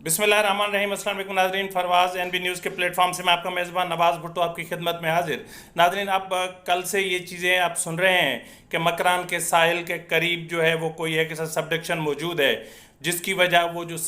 बिस्मिल्लाहिर्रहमानिर्रहीम। अस्सलाम वालेकुम नाज़रीन, फरवाज़ एनबी न्यूज़ के प्लेटफॉर्म से मैं आपका मेज़बान नवाज़ भुट्टो आपकी खिदमत में हाजिर। नाज़रीन, आप कल से ये चीज़ें आप सुन रहे हैं कि मकरान के साहिल के करीब जो है वो कोई एक ऐसा सबडक्शन मौजूद है जिसकी वजह वो जो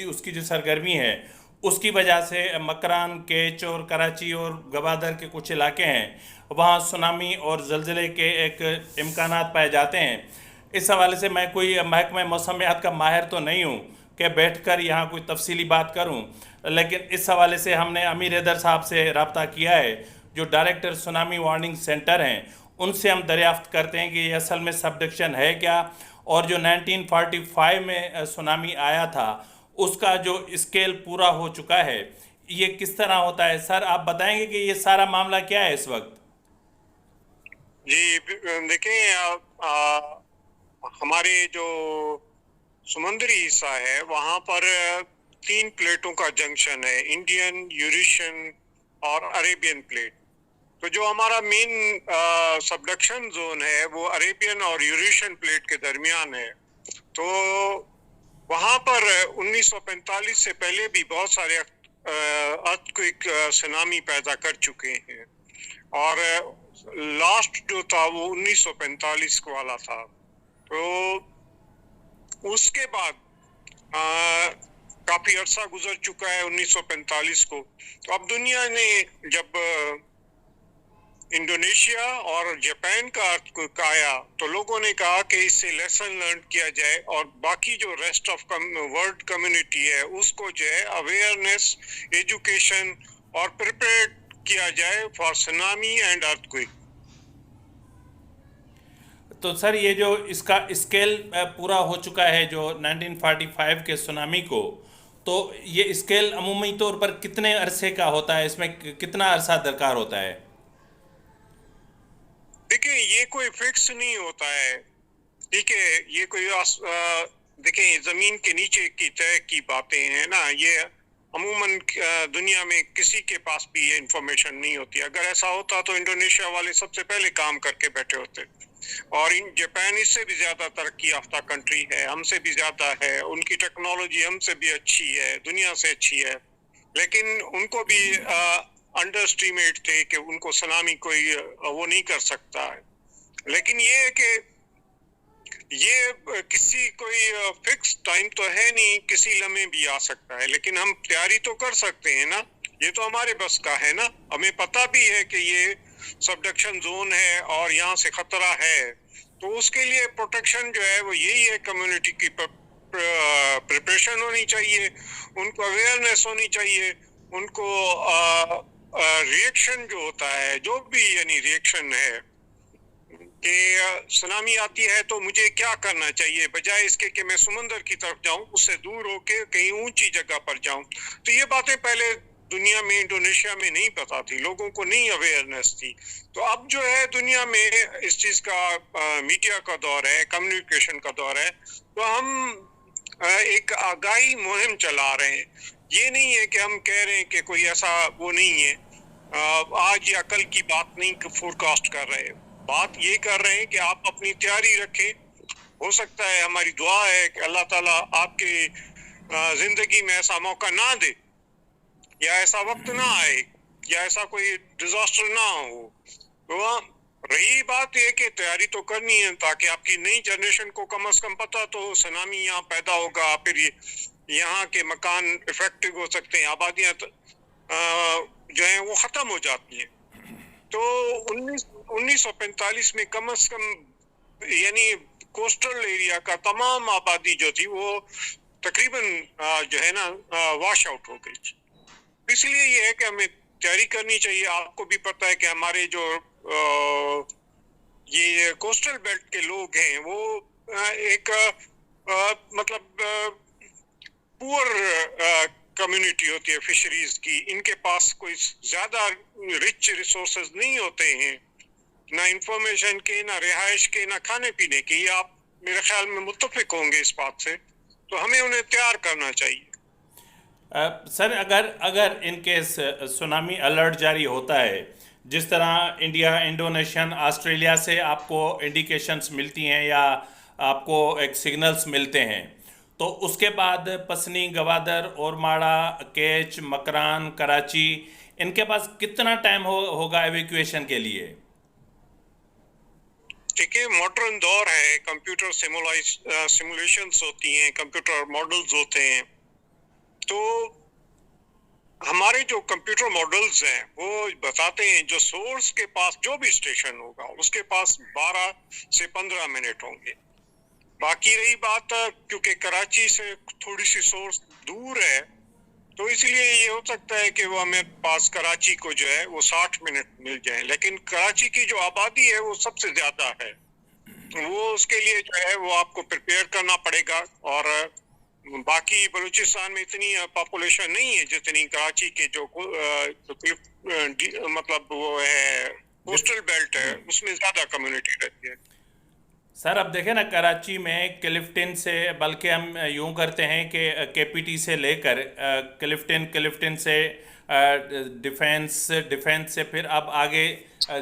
उसकी जो सरगर्मी है उसकी वजह से मकरान, केच और कराची और गवादर के कुछ इलाके हैं वहाँ सुनामी और ज़लज़ले के एक इम्कानात पाए जाते हैं। इस हवाले से मैं कोई महकमा मौसमियात का माहिर तो नहीं हूँ कि बैठकर यहाँ कोई तफसीली बात करूँ, लेकिन इस हवाले से हमने अमीर हैदर साहब से रब्ता किया है जो डायरेक्टर सुनामी वार्निंग सेंटर हैं। उनसे हम दरियाफ्त करते हैं कि ये असल में सबडक्शन है क्या, और जो 1945 में सुनामी आया था उसका जो स्केल पूरा हो चुका है ये किस तरह होता है। सर, आप बताएंगे कि ये सारा मामला क्या है इस वक्त। जी, देखिए, हमारे जो समुद्री हिस्सा है वहां पर तीन प्लेटों का जंक्शन है, इंडियन, यूरेशियन और अरेबियन प्लेट। तो जो हमारा मेन सबडक्शन जोन है वो अरेबियन और यूरेशियन प्लेट के दरमियान है। तो वहां पर 1945 से पहले भी बहुत सारे अर्थक्वेक सुनामी पैदा कर चुके हैं, और लास्ट जो था वो 1945 वाला था। तो उसके बाद काफी अरसा गुजर चुका है 1945 को। तो अब दुनिया ने जब इंडोनेशिया और जापान का अर्थक्वेक आया तो लोगों ने कहा कि इससे लेसन लर्न किया जाए और बाकी जो रेस्ट ऑफ वर्ल्ड कम्युनिटी है उसको जो है अवेयरनेस, एजुकेशन और प्रिपेयर किया जाए फॉर सुनामी एंड अर्थक्वेक। तो सर, ये जो इसका स्केल पूरा हो चुका है जो 1945 के सुनामी को, तो ये स्केल अमूमी तौर पर कितने अरसे का होता है, इसमें कितना अरसा दरकार होता है। देखिए, ये कोई फिक्स नहीं होता है, ठीक है। ये कोई देखिए, जमीन के नीचे की तय की बातें हैं ना, ये अमूमन दुनिया में किसी के पास भी ये इंफॉर्मेशन नहीं होती। अगर ऐसा होता तो इंडोनेशिया वाले सबसे पहले काम करके बैठे होते। और जापान इससे भी ज्यादा तरक्की याफ्ता कंट्री है, हमसे भी ज्यादा है, उनकी टेक्नोलॉजी हमसे भी अच्छी है, दुनिया से अच्छी है, लेकिन उनको भी अंडर एस्टिमेट थे कि उनको सुनामी कोई वो नहीं कर सकता है। लेकिन ये है कि ये किसी कोई फिक्स टाइम तो है नहीं, किसी लम्हे भी आ सकता है, लेकिन हम तैयारी तो कर सकते हैं ना। ये तो हमारे बस का है ना, हमें पता भी है कि ये सबडक्शन जोन है और यहाँ से खतरा है। तो उसके लिए प्रोटेक्शन जो है वो यही है, कम्युनिटी की प्रिपरेशन होनी चाहिए, उनको अवेयरनेस होनी चाहिए, उनको रिएक्शन जो होता है, जो भी यानी रिएक्शन है कि सुनामी आती है तो मुझे क्या करना चाहिए, बजाय इसके कि मैं समुंदर की तरफ जाऊं, उससे दूर होके कहीं ऊंची जगह पर जाऊं। तो ये बातें पहले दुनिया में, इंडोनेशिया में नहीं पता थी, लोगों को नहीं अवेयरनेस थी। तो अब जो है दुनिया में इस चीज का मीडिया का दौर है, कम्युनिकेशन का दौर है, तो हम एक आगाही मुहिम चला रहे हैं। ये नहीं है कि हम कह रहे हैं कि कोई ऐसा वो नहीं है, आज या कल की बात नहीं फोरकास्ट कर रहे हैं, बात ये कर रहे हैं कि आप अपनी तैयारी रखें। हो सकता है, हमारी दुआ है कि अल्लाह ताला आपके जिंदगी में ऐसा मौका ना दे, या ऐसा वक्त ना आए, या ऐसा कोई डिजास्टर ना हो। तो रही बात ये कि तैयारी तो करनी है ताकि आपकी नई जनरेशन को कम से कम पता तो सुनामी यहाँ पैदा होगा, फिर यहाँ के मकान इफेक्टिव हो सकते हैं, आबादियां जो है वो खत्म हो जाती हैं। तो 1945 में कम से कम यानी कोस्टल एरिया का तमाम आबादी जो थी वो तकरीबन जो है ना वॉश आउट हो गई। इसलिए ये है कि हमें तैयारी करनी चाहिए। आपको भी पता है कि हमारे जो ये कोस्टल बेल्ट के लोग हैं वो एक मतलब पुअर कम्युनिटी होती है फिशरीज की, इनके पास कोई ज्यादा रिच रिसोर्सेज नहीं होते हैं, ना इंफॉर्मेशन के, ना रिहाइश के, ना खाने पीने के। ये आप मेरे ख्याल में मुत्तफिक होंगे इस बात से। तो हमें उन्हें तैयार करना चाहिए। सर, अगर अगर इन केस सुनामी अलर्ट जारी होता है, जिस तरह इंडिया, इंडोनेशियन, ऑस्ट्रेलिया से आपको इंडिकेशंस मिलती हैं या आपको एक सिग्नल्स मिलते हैं, तो उसके बाद पसनी, गवादर, ओरमाड़ा, केच, मकरान, कराची, इनके पास कितना टाइम होगा एवेक्यूएशन के लिए? देखिए, मॉडर्न दौर है, कंप्यूटर सिमुलेशंस होती हैं, कंप्यूटर मॉडल्स होते हैं। तो हमारे जो कंप्यूटर मॉडल्स हैं वो बताते हैं जो सोर्स के पास जो भी स्टेशन होगा उसके पास 12 से 15 मिनट होंगे। बाकी रही बात, क्योंकि कराची से थोड़ी सी सोर्स दूर है, तो इसलिए ये हो सकता है कि वो हमें पास कराची को जो है वो 60 मिनट मिल जाए। लेकिन कराची की जो आबादी है वो सबसे ज्यादा है, वो उसके लिए जो है वो आपको प्रिपेयर करना पड़ेगा। और बाकी बलूचिस्तान में इतनी पॉपुलेशन नहीं है जितनी कराची के जो मतलब वो है कोस्टल बेल्ट है उसमें ज्यादा कम्युनिटी रहती है। सर अब देखें ना, कराची में क्लिफ्टन से, बल्कि हम यूं करते हैं कि केपीटी से लेकर क्लिफ्टन से डिफेंस से फिर अब आगे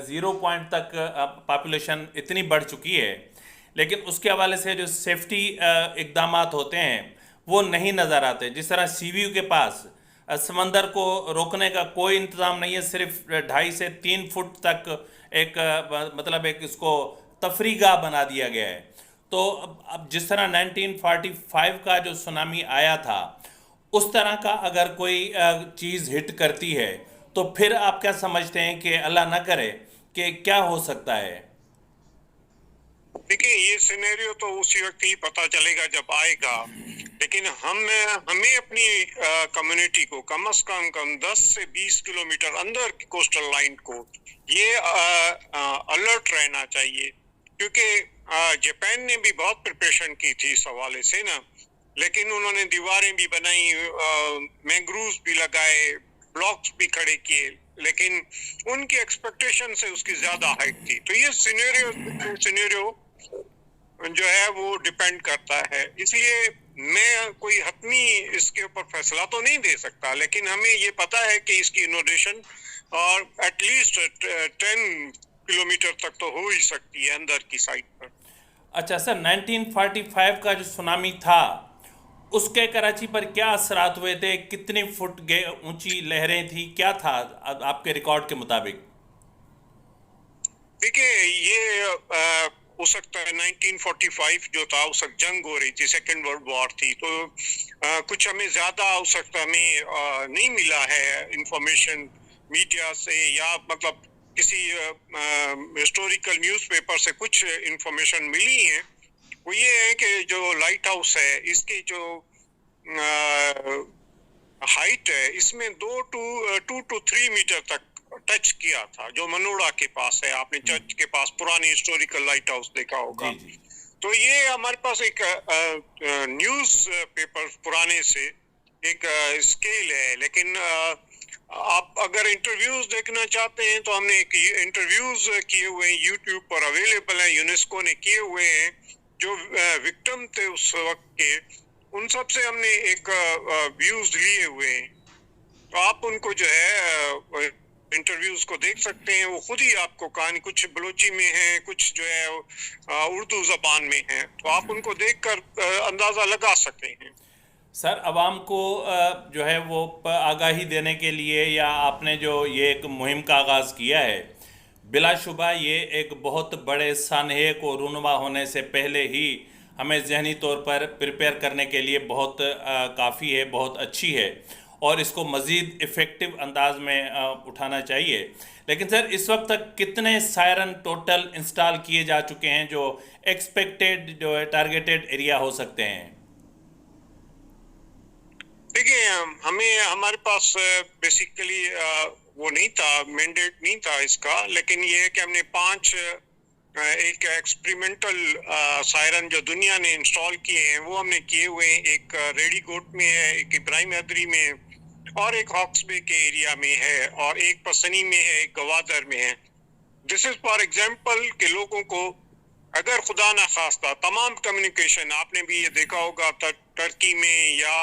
0 पॉइंट तक पॉपुलेशन इतनी बढ़ चुकी है, लेकिन उसके हवाले से जो सेफ्टी इकदामात होते हैं वो नहीं नज़र आते। जिस तरह सीवीयू के पास समंदर को रोकने का कोई इंतज़ाम नहीं है, सिर्फ 2.5 से 3 फुट तक एक मतलब एक इसको तफरीगाह बना दिया गया है। तो अब जिस तरह 1945 का जो सुनामी आया था, उस तरह का अगर कोई चीज़ हिट करती है तो फिर आप क्या समझते हैं कि अल्लाह ना करे कि क्या हो सकता है? देखिए, ये सिनेरियो तो उसी वक्त ही पता चलेगा जब आएगा। लेकिन हमें अपनी कम्युनिटी को कम से कम 10 से 20 किलोमीटर अंदर की कोस्टल लाइन को ये अलर्ट रहना चाहिए, क्योंकि जापान ने भी बहुत प्रिपरेशन की थी इस हवाले से ना। लेकिन उन्होंने दीवारें भी बनाई, मैंग्रोव्स भी लगाए, ब्लॉक्स भी खड़े किए, लेकिन उनकी एक्सपेक्टेशन से उसकी ज्यादा हाइट थी। तो ये सिनेरियो जो है वो डिपेंड करता है। इसलिए मैं कोई हतमी इसके ऊपर फैसला तो नहीं दे सकता, लेकिन हमें ये पता है कि इसकी इनोवेशन और एटलीस्ट 10 किलोमीटर तक तो हो ही सकती है अंदर की साइड पर। अच्छा सर, 1945 का जो सुनामी था उसके कराची पर क्या असरात हुए थे? कितनी फुट ऊंची लहरें थी, क्या था आपके रिकॉर्ड के मुताबिक? देखिए, ये हो सकता है 1945 जो था उस वक्त जंग हो रही थी, सेकेंड वर्ल्ड वॉर थी। तो कुछ हमें ज्यादा उस वक्त हमें नहीं मिला है इंफॉर्मेशन मीडिया से, या मतलब किसी हिस्टोरिकल न्यूज़पेपर से कुछ इंफॉर्मेशन मिली है। वो ये है कि जो लाइट हाउस है इसकी जो हाइट है इसमें 2 to 3 मीटर तक टच किया था, जो मनोड़ा के पास है। आपने चर्च के पास पुरानी हिस्टोरिकल लाइट हाउस देखा होगा। जी जी। तो ये हमारे पास एक न्यूज पेपर पुराने से एक स्केल है। लेकिन आप अगर इंटरव्यूज देखना चाहते हैं तो हमने एक इंटरव्यूज किए हुए हैं, यूट्यूब पर अवेलेबल है, यूनेस्को ने किए हुए हैं। जो विक्टिम थे उस वक्त के, उन सब से हमने एक व्यूज लिए हुए हैं। तो आप उनको जो है इंटरव्यूज को देख सकते हैं। वो खुद ही आपको कहानी, कुछ बलोची में है, कुछ जो है उर्दू जबान में है, तो आप उनको देखकर अंदाजा लगा सकते हैं। सर अवाम को जो है वो आगाही देने के लिए, या आपने जो ये एक मुहिम का आगाज़ किया है, बिलाशुबा ये एक बहुत बड़े सानहे को रूनुमा होने से पहले ही हमें जहनी तौर पर प्रिपेयर करने के लिए बहुत काफ़ी है, बहुत अच्छी है, और इसको मज़ीद इफ़ेक्टिव अंदाज में उठाना चाहिए। लेकिन सर इस वक्त तक कितने सायरन टोटल इंस्टॉल किए जा चुके हैं जो एक्सपेक्टेड, जो है टारगेटेड एरिया हो सकते हैं? देखिए, हमारे पास बेसिकली वो नहीं था, मैंडेट नहीं था इसका। लेकिन ये है कि हमने 5 एक एक्सपेरिमेंटल सायरन जो दुनिया ने इंस्टॉल किए हैं वो हमने किए हुए हैं। एक रेडीगोट में है, एक इब्राहिम हैदरी में, और एक हॉक्स बे के एरिया में है, और एक पसनी में है, एक गवादर में है। दिस इज फॉर एग्जाम्पल के लोगों को अगर खुदा ना खास्ता तमाम कम्युनिकेशन, आपने भी ये देखा होगा टर्की में या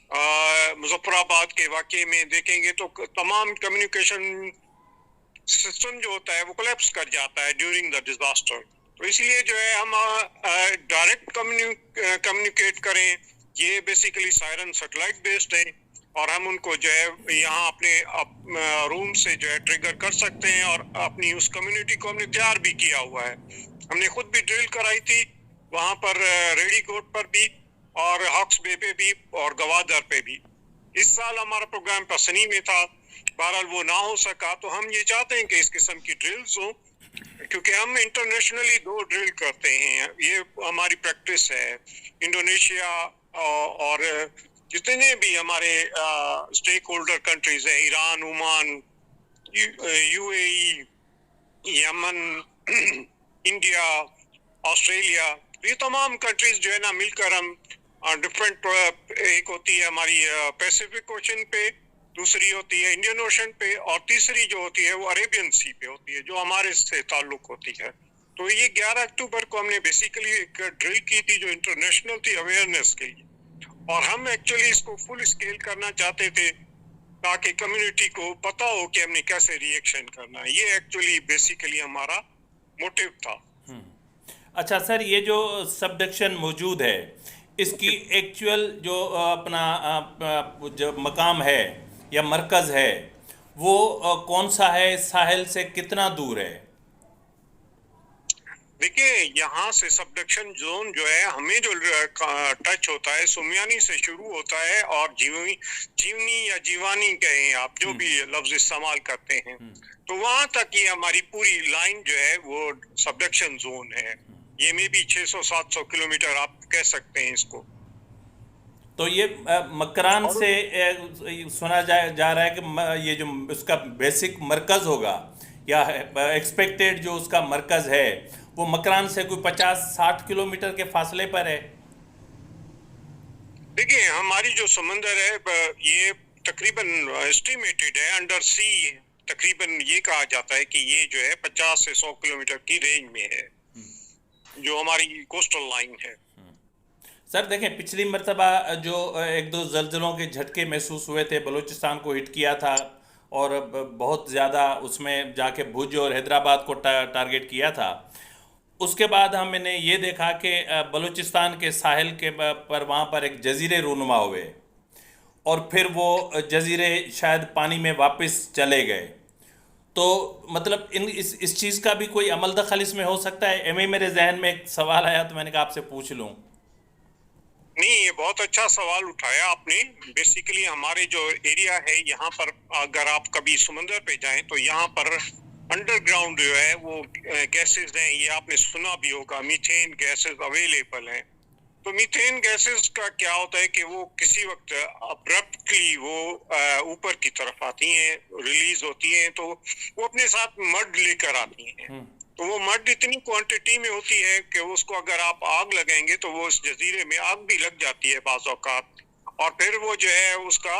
मुजफ्फराबाद के वाक़े में देखेंगे तो तमाम कम्युनिकेशन सिस्टम जो होता है वो कोलैप्स कर जाता है ड्यूरिंग द डिजास्टर। तो इसलिए जो है हम डायरेक्ट कम्युनिकेट करें ये बेसिकली सायरन सैटेलाइट बेस्ड है और हम उनको जो है यहाँ अपने रूम से जो है ट्रिगर कर सकते हैं और अपनी उस कम्युनिटी को हमने तैयार भी किया हुआ है। हमने खुद भी ड्रिल कराई थी वहां पर रेडीकोट पर भी और हॉक्स बे पे भी और गवादर पे भी। इस साल हमारा प्रोग्राम पसनी में था, बहरहाल वो ना हो सका। तो हम ये चाहते हैं कि इस किस्म की ड्रिल्स हो, क्योंकि हम इंटरनेशनली 2 ड्रिल करते हैं, ये हमारी प्रैक्टिस है। इंडोनेशिया और जितने भी हमारे स्टेक होल्डर कंट्रीज हैं, Iran, Oman, UAE, Yemen, India, Australia, ये तमाम कंट्रीज जो है ना मिलकर हम डिफरेंट, एक होती है हमारी पैसिफिक ओशन पे, दूसरी होती है इंडियन ओशन पे और तीसरी जो होती है वो अरेबियन सी पे होती है जो हमारे से ताल्लुक होती है। तो ये 11 अक्टूबर को हमने बेसिकली एक ड्रिल की थी जो इंटरनेशनल थी अवेयरनेस के लिए, और हम एक्चुअली इसको फुल स्केल करना चाहते थे ताकि कम्युनिटी को पता हो कि हमने कैसे रिएक्शन करना है। ये एक्चुअली बेसिकली हमारा मोटिव था। अच्छा सर, ये जो सबडक्शन मौजूद है इसकी एक्चुअल जो जो मकाम है या मरकज़ है वो कौन सा है, साहिल से कितना दूर है? देखिए, यहाँ से सबडक्शन जोन जो है हमें जो टच होता है सुमियानी से शुरू होता है और जीवनी या जीवानी कहें आप, जो भी लफ्ज इस्तेमाल करते हैं, तो वहां तक ये हमारी पूरी लाइन जो है वो सबडक्शन जोन है। ये में भी 600-700 किलोमीटर आप कह सकते हैं इसको। तो ये मकरान से सुना जा रहा है कि ये जो उसका बेसिक मरकज़ होगा या एक्सपेक्टेड जो उसका मरकज़ है वो मकरान से कोई 50-60 किलोमीटर के फासले पर है। देखिए, हमारी जो समंदर है ये तकरीबन एस्टिमेटेड है अंडर सी, तकरीबन ये कहा जाता है कि ये जो है 50 से 100 किलोमीटर की रेंज में है जो हमारी कोस्टल लाइन है। सर देखें, पिछली मरतबा जो 1-2 ज़लज़लों के झटके महसूस हुए थे, बलूचिस्तान को हिट किया था और बहुत ज़्यादा उसमें जाके भुज और हैदराबाद को टारगेट किया था। उसके बाद हमने ये देखा कि बलूचिस्तान के साहिल के पर वहाँ पर एक जजीरे रूनुमा हुए और फिर वो जजीरे शायद पानी में वापस चले गए। तो मतलब इस चीज़ का भी कोई अमल दखल इसमें हो सकता है? एम मेरे जहन में एक सवाल आया तो मैंने कहा आपसे पूछ लूँ। नहीं, ये बहुत अच्छा सवाल उठाया आपने। बेसिकली हमारे जो एरिया है यहाँ पर, अगर आप कभी समंदर पे जाएं तो यहाँ पर अंडरग्राउंड जो है वो गैसेस हैं, ये आपने सुना भी होगा, मीथेन गैसेस अवेलेबल हैं। तो मीथेन गैसेस का क्या होता है कि वो किसी वक्त अब्रप्टली वो ऊपर की तरफ आती हैं, रिलीज होती हैं, तो वो अपने साथ मड लेकर आती हैं। तो वो मड इतनी क्वांटिटी में होती है कि उसको अगर आप आग लगाएंगे तो वो उस जजीरे में आग भी लग जाती है बाज़ औक़ात, और फिर वो जो है उसका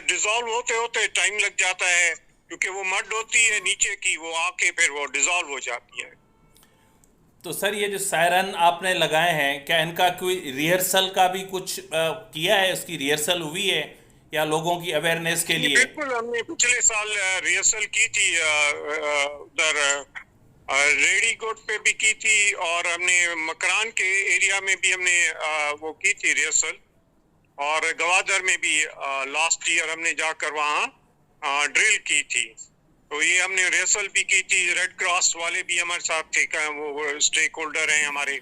डिसॉल्व होते होते टाइम लग जाता है, क्योंकि वो मड होती है नीचे की, वो आके फिर वो डिसॉल्व हो जाती है। तो सर ये जो सायरन आपने लगाए हैं, क्या इनका कोई रिहर्सल का भी कुछ किया है? उसकी रिहर्सल हुई है या लोगों की अवेयरनेस के लिए? बिल्कुल, हमने पिछले साल रिहर्सल की थी, उधर रेडीकोट पे भी की थी और हमने मकरान के एरिया में भी हमने वो की थी रिहर्सल, और गवादर में भी लास्ट ईयर हमने जाकर वहाँ ड्रिल की थी। तो ये हमने रिहर्सल भी की थी। रेड क्रॉस वाले भी हमारे साथ थे, वो स्टेक होल्डर हैं हमारे।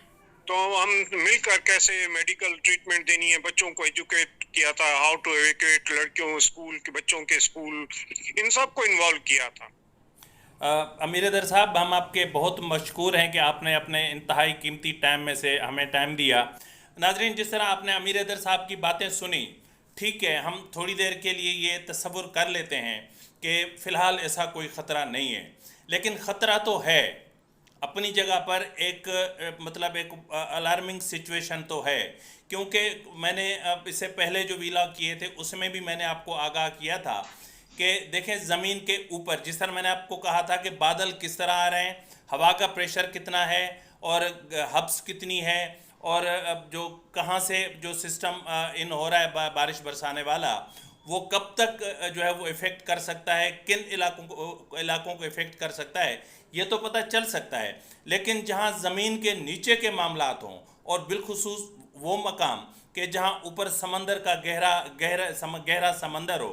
तो हम मिलकर कैसे मेडिकल ट्रीटमेंट देनी है, बच्चों को एजुकेट किया था, हाउ टू एजुकेट, लड़कियों स्कूल के बच्चों के स्कूल, इन सब को इन्वॉल्व किया था। अमीर हैदर साहब, हम आपके बहुत मशकूर हैं कि आपने अपने इंतहाई कीमती टाइम में से हमें टाइम दिया। नाजरीन, जिस तरह आपने अमीर हैदर साहब की बातें सुनी, ठीक है, हम थोड़ी देर के लिए ये तसव्वुर कर लेते हैं कि फ़िलहाल ऐसा कोई ख़तरा नहीं है, लेकिन ख़तरा तो है अपनी जगह पर। एक मतलब एक अलार्मिंग सिचुएशन तो है, क्योंकि मैंने अब इससे पहले जो व्लॉग किए थे उसमें भी मैंने आपको आगाह किया था कि देखें ज़मीन के ऊपर जिस तरह मैंने आपको कहा था कि बादल किस तरह आ रहे हैं, हवा का प्रेशर कितना है और हब्स कितनी है, और जो कहाँ से जो सिस्टम इन हो रहा है बारिश बरसाने वाला, वो कब तक जो है वो इफ़ेक्ट कर सकता है, किन इलाकों को इफ़ेक्ट कर सकता है, ये तो पता चल सकता है। लेकिन जहाँ ज़मीन के नीचे के मामलात हों और बिलखुसूस वो मकाम कि जहाँ ऊपर समंदर का गहरा समंदर हो,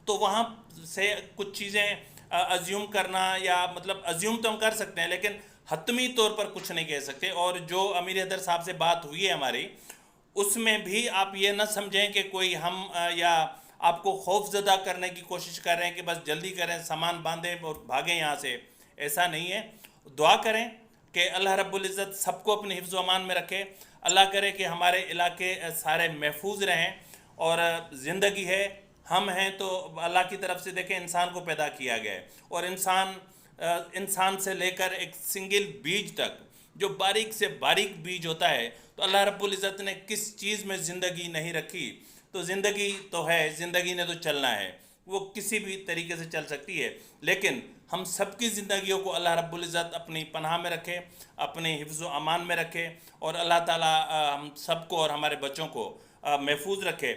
तो वहाँ से कुछ चीज़ें अज्यूम करना, या मतलब अज्यूम तो हम कर सकते हैं लेकिन हतमी तौर पर कुछ नहीं कह सकते। और जो अमीर हैदर साहब से बात हुई है हमारी, उसमें भी आप ये ना समझें कि कोई हम या आपको खौफजदा करने की कोशिश कर रहे हैं कि बस जल्दी करें, सामान बांधें और भागें यहाँ से। ऐसा नहीं है। दुआ करें कि अल्लाह रब्बुल इज़्ज़त सबको अपने हिफ्ज़ अमान में रखे। अल्लाह करे कि हमारे इलाके सारे महफूज रहें। और ज़िंदगी है, हम हैं तो अल्लाह की तरफ से देखें, इंसान को पैदा किया गया है, और इंसान से लेकर एक सिंगल बीज तक जो बारीक से बारीक बीज होता है, तो अल्लाह रब्बुल इज़्ज़त ने किस चीज़ में ज़िंदगी नहीं रखी। तो ज़िंदगी तो है, ज़िंदगी ने तो चलना है, वो किसी भी तरीके से चल सकती है। लेकिन हम सबकी ज़िंदगियों को अल्लाह रब्बुल इज़्ज़त अपनी पनाह में रखे, अपने हिफ्ज़ अमान में रखे, और अल्लाह ताला हम सबको और हमारे बच्चों को महफूज रखे।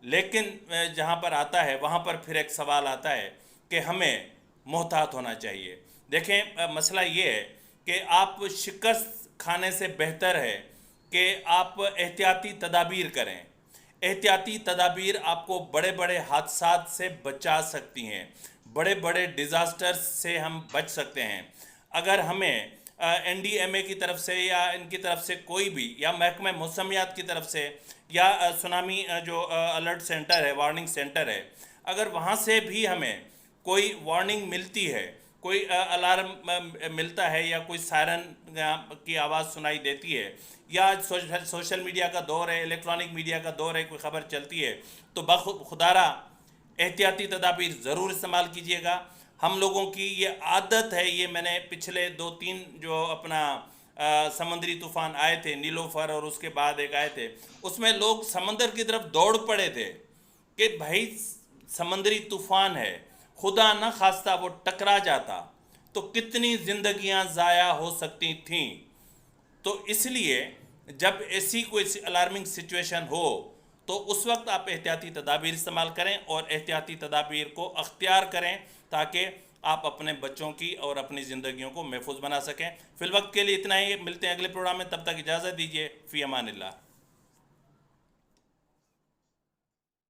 लेकिन जहाँ पर आता है वहाँ पर फिर एक सवाल आता है कि हमें मोहतात होना चाहिए। देखें, मसला ये है कि आप शिकस्त खाने से बेहतर है कि आप एहतियाती तदाबीर करें। एहतियाती तदाबीर आपको बड़े बड़े हादसात से बचा सकती हैं, बड़े बड़े डिज़ास्टर्स से हम बच सकते हैं। अगर हमें NDMA की तरफ से या इनकी तरफ से कोई भी, या महकमा मौसमियात की तरफ से, या सुनामी जो अलर्ट सेंटर है, वार्निंग सेंटर है, अगर वहाँ से भी हमें कोई वार्निंग मिलती है, कोई अलार्म मिलता है, या कोई सायरन की आवाज़ सुनाई देती है, या सोशल मीडिया का दौर है, इलेक्ट्रॉनिक मीडिया का दौर है, कोई ख़बर चलती है, तो खुदारा एहतियाती तदाबीर ज़रूर इस्तेमाल कीजिएगा। हम लोगों की ये आदत है, ये मैंने पिछले 2-3 जो अपना समुद्री तूफ़ान आए थे, नीलोफर और उसके बाद एक आए थे, उसमें लोग समंदर की तरफ दौड़ पड़े थे कि भाई समंदरी तूफ़ान है, खुदा न खास्ता वो टकरा जाता तो कितनी ज़िंदगियां ज़ाया हो सकती थीं। तो इसलिए जब ऐसी कोई अलार्मिंग सिचुएशन हो, तो उस वक्त आप एहतियाती तदाबीर इस्तेमाल करें, और एहतियाती तदाबीर को अख्तियार करें, ताकि आप अपने बच्चों की और अपनी ज़िंदगियों को महफूज बना सकें। फ़िलवक्त के लिए इतना ही, मिलते हैं अगले प्रोग्राम में, तब तक इजाज़त दीजिए। फ़ी अमानिल्लाह।